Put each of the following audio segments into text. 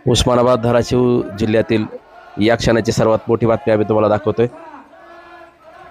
उस्मानाबाद धाराशिव जिल्ह्यातील या क्षणाची सर्वात मोठी बातमी आम्ही तुम्हाला दाखवतोय।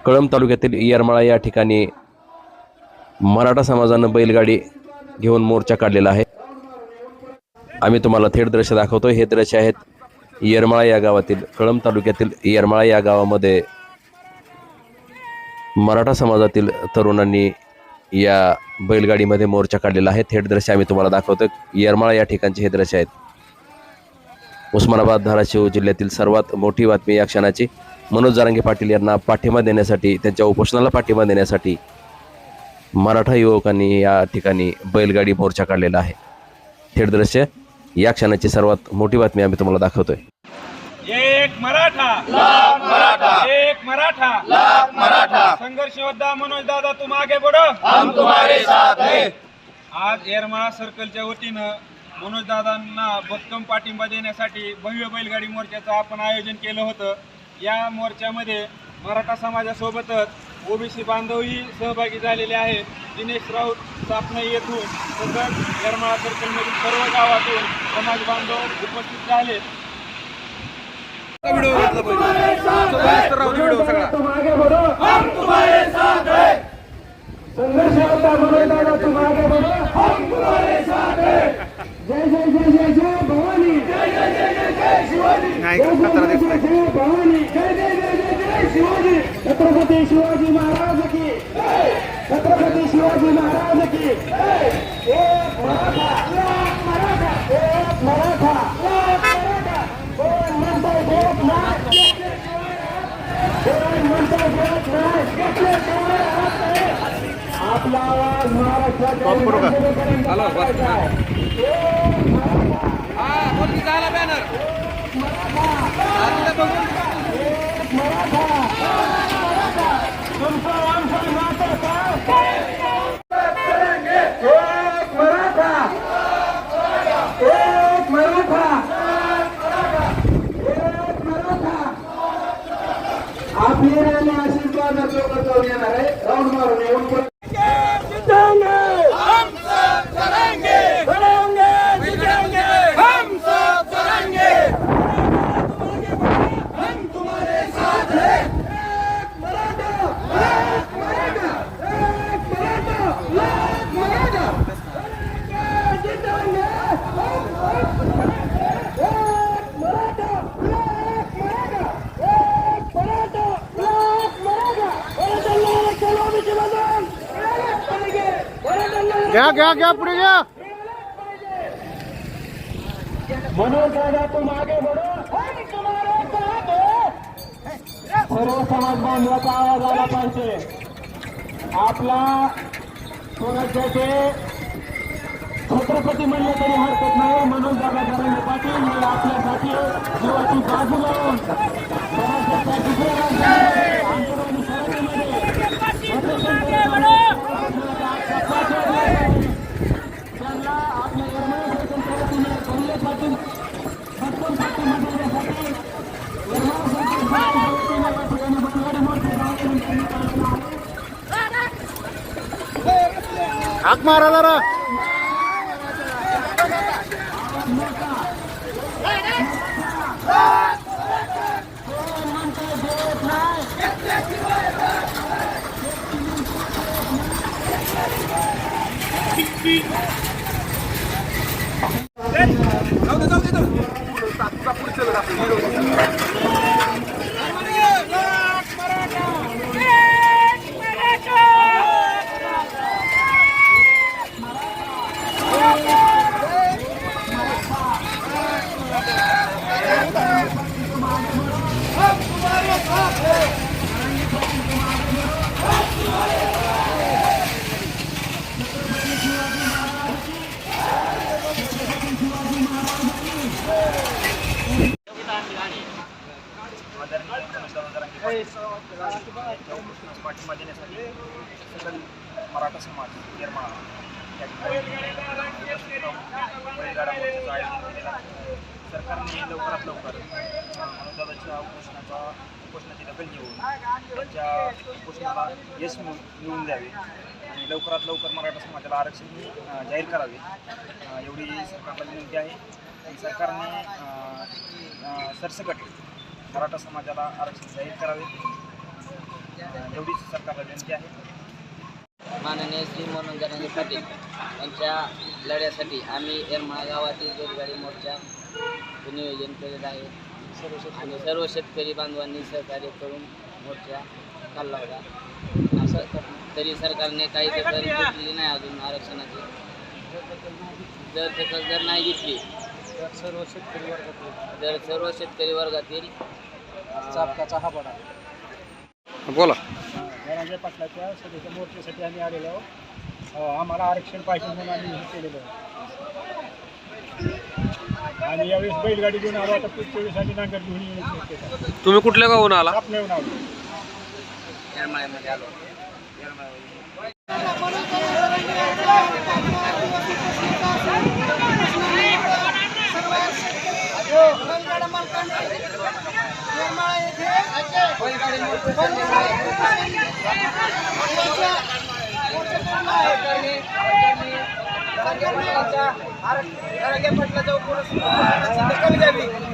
कळंब तालुक्यातील येरमाळा या ठिकाणी मराठा समाजानं बैलगाडी घेऊन मोर्चा काढलेला आहे। आम्ही तुम्हाला थेट दृश्य दाखवतोय। हे दृश्य आहेत येरमाळा या गावातील, कळंब तालुक्यातील येरमाळा या गावामध्ये मराठा समाजातील तरुणांनी या बैलगाडीमध्ये मोर्चा काढलेला आहे। थेट दृश्य आम्ही तुम्हाला दाखवतोय। येरमाळा या ठिकाणचे हे दृश्य आहेत। उस्मानाबाद धाराशिव जिल्ह्यातील सर्वात मोठी बातमी या क्षणाची। मनोज जरांगे पाटील यांना पाठिंबा देण्यासाठी, त्यांच्या उपोषणाला पाठिंबा देण्यासाठी मराठा युवकांनी या ठिकाणी बैलगाडी मोर्चा काढलेला आहे। थेट दृश्य या क्षणाची सर्वात मोठी बातमी आम्ही तुम्हाला दाखवतोय। एक मराठा लाख मराठा, एक मराठा लाख मराठा, संघर्ष योद्धा मनोज दादा तुम आगे बढ़ो, हम तुम्हारे साथ हैं। आज येरमाळा सर्कलच्या वतीनं मनोज दादांना भक्कम पाठिंबा देण्यासाठी भव्य बैलगाडी मोर्चाचं आपण आयोजन केलं होतं। या मोर्चामध्ये मराठा समाजासोबतच ओबीसी बांधवही सहभागी झालेले आहेत। दिनेश राऊत सापणे येथून तसंच येरमाळा सर्कलमधील सर्व गावातून समाज बांधव उपस्थित झाले। वीडियो घेतला पाहिजे राहू दे वीडियो सगळा। तुम आगे बढ़ो, हम तुम्हारे साथ हैं। संघर्ष होता मनोज दादा तुम आगे बढ़ो, हम तुम्हारे साथ हैं। जय जय जय जय जय भवानी, जय जय जय जय जय शिवाजी, जय जय जय जय भवानी, जय जय जय जय जय शिवाजी। छत्रपति शिवाजी महाराज की जय, छत्रपति शिवाजी महाराज की जय। एक मराठा लाख मराठा, एक मराठा लाख मराठा, कोण म्हणतो देत नाही, कोण म्हणतो देत नाही, आपला आवाज महाराष्ट्राच्या आपल्याला आशीर्वाद लोक येणार आहे। राऊंड मारून येऊन घ्या पुढे घ्या। मनोज दादा तुम आगे बढ़ो, हम तुम्हारे साथ हैं। सर्व समाज बांधवाचा आवाज आला पाहिजे। आपला स्वराज्याचे छत्रपती म्हणले तरी हरकत नाही। मनोज दादा जरांगे पाटील हे आपल्यासाठी जीवाची बाजू लावून स्वराज्याच्या दुसऱ्या आंदोलन हाक मारा जरा। पाठिंबा देण्यासाठी सकल मराठा समाज येरमाळा या ठिकाणी बैलगाडा मोर्चाचं आयोजन केलेलं आहे। सरकारने लवकरात लवकर मनोजदादाच्या उपोषणाची दखल घेऊन त्यांच्या उपोषणाला यश मिळवून द्यावे आणि लवकरात लवकर मराठा समाजाला आरक्षण जाहीर करावे एवढी सरकारला विनंती आहे। सरकारने सरसकट मराठा समाजाला आरक्षण जाहीर करावे एवढीच सरकारला विनंती आहे. माननीय श्री मनोज जरांगे पाटील यांच्या लढ्यासाठी आम्ही येरमाळा गावातील बैलगाडी मोर्चा नियोजन करीत आहे आणि सर्व शेतकरी बांधवांनी सहकार्य करून मोर्चा काढला होता. असं तरी सरकारने काही दखल घेतलेली नाही अजून आरक्षणाची. जर दखल जर नाही घेतली तर सर्व शेतकरी वर्गातील चापकाचा हा बडा बोला. जरांगे पाटलाच्या सध्याच्या मोर्चासाठी आम्ही आलेलो आहोत. आम्हाला आरक्षण पाहिजे म्हणून आम्ही हे केलेलं आहे आणि यावेळेस बैलगाडी घेऊन आलो. आता पुढच्या वेळेस आम्ही नांगर घेऊन येण्याची शक्यता तुम्ही कुठल्या गावून आला? आपण येऊन आलो. येरमाळ्यामध्ये आलो.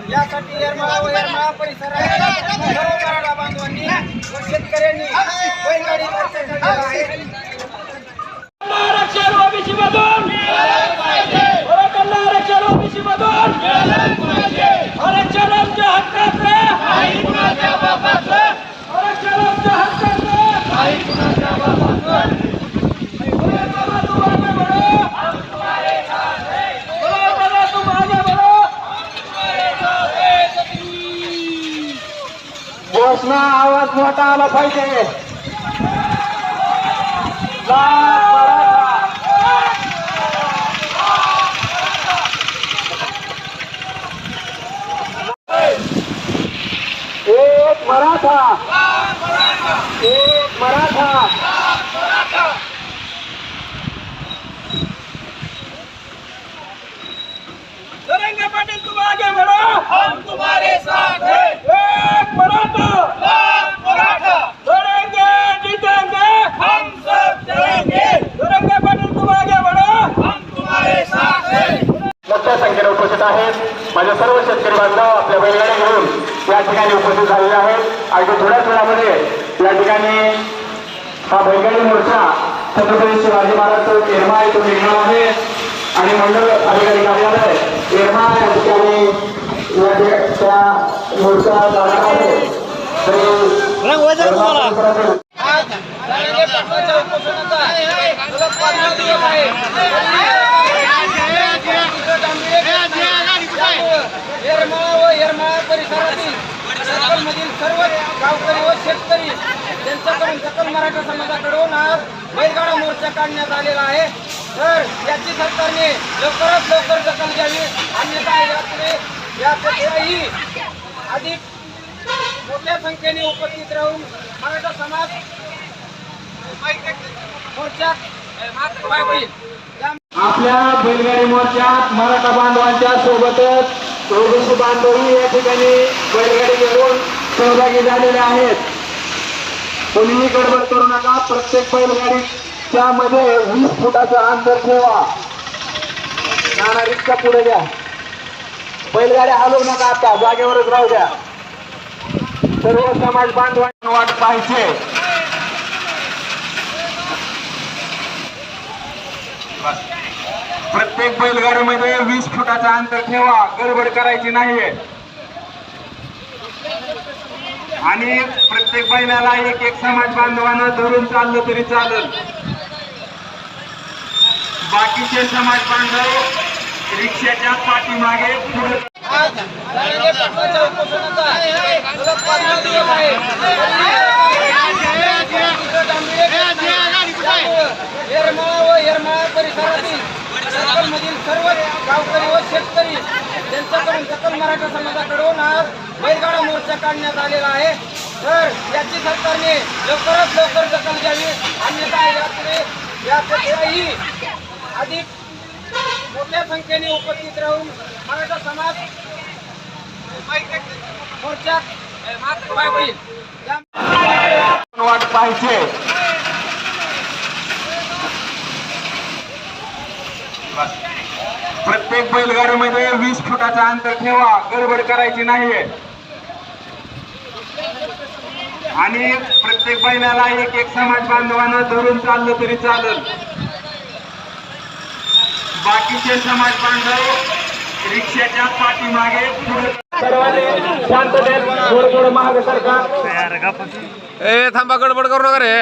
यासाठी येरमाळा व येरमाळा परिसरात मराठा बांधवांनी व शेतकऱ्यांनी बैलगाडी आरक्षण ओबीसी मधून आरक्षण ओबीसी मधून आरक्षण आमच्या हक्काचं आरक्षण आमच्या हक्काचं घोषणा आवाज मोठा आला पाहिजे. एक मराठा एक मराठा जरांगे पाटील तुम आगे बढ़ो हम तुम्हारे साथ हैं. एक मराठा लड़ेंगे जीतेंगे हम सब चलेंगे. जरांगे पाटील तुम आगे बढ़ो हम तुम्हारे साथ हैं. मोठ्या संख्येने उपस्थित आहेत माझे सर्व शेतकरी बांधव आपल्या बैलगाड्या घेऊन या ठिकाणी उपस्थित झालेले आहेत. अगदी थोड्याच वेळामध्ये या ठिकाणी हा बैलगाडी मोर्चा छत्रपती शिवाजी महाराज चौक येरमाळा येथून निघणार आहे आणि मंडळ अधिकारी कार्यालय येरमाळा या ठिकाणी त्या मोर्चा जाणार आहे. येरमाळा व येरमाळा परिसरातील सर्कलमधील सर्व गावकरी व शेतकरी त्यांच्याकडून सकल मराठा समाजाकडून आज बैलगाडा मोर्चा काढण्यात आलेला आहे. तर याची सरकारने लवकरात लवकर दखल घ्यावी अन्यथा यापुढेही अधिक मोठ्या संख्येने उपस्थित राहून मराठा समाज मोर्चात पाय पडेल. आपल्या बैलगाडी मोर्चात मराठा बांधवांच्या सोबतच ओबीसी बांधवही या ठिकाणी बैलगाडी घेऊन सहभागी झालेले आहेत. कोणीही गडबड करू नका. प्रत्येक बैलगाडीच्या मध्ये 20 फुटाचं अंतर ठेवा. नाना रिक्षा पुढे द्या. बैलगाड्या हलवू नका. आता जागेवरच राहू द्या. सर्व समाज बांधवांना वाट पाहिजे. प्रत्येक बैलगाडीमध्ये 20 फुटाचं अंतर ठेवा. गडबड करायची नाहीये आणि प्रत्येक बैलाला एक एक समाज बांधवांना धरून चाललं तरी चालेल. बाकीचे समाज बांधव रिक्षाच्या पाठीमागे पुढे येरमाळा व येरमाळा परिसरातील सर्कलमधील सर्व गावकरी व शेतकरी त्यांच्याकडून सकल मराठा समाजाकडून आज बैलगाडा मोर्चा काढण्यात आलेला आहे. तर याची सरकारने लवकरात लवकर दखल घ्यावी अन्यथा यापुढेही अधिक मोठ्या संख्येने उपस्थित राहून मराठा समाज मोर्चात पाय पडेल. वाट पाहिजे. प्रत्येक बैलगाडीमध्ये 20 फुटाचं अंतर ठेवा, गडबड करायची नाहीये. आणि प्रत्येक बैलाला एक एक समाज बांधवांना धरून चाललं तरी चालेल. बाकीचे समाज बांधव रिक्षाच्या पाठीमागे सर्वांनी शांततेत थोडं मागे सरकार. ए थांबा, गडबड करू नका रे.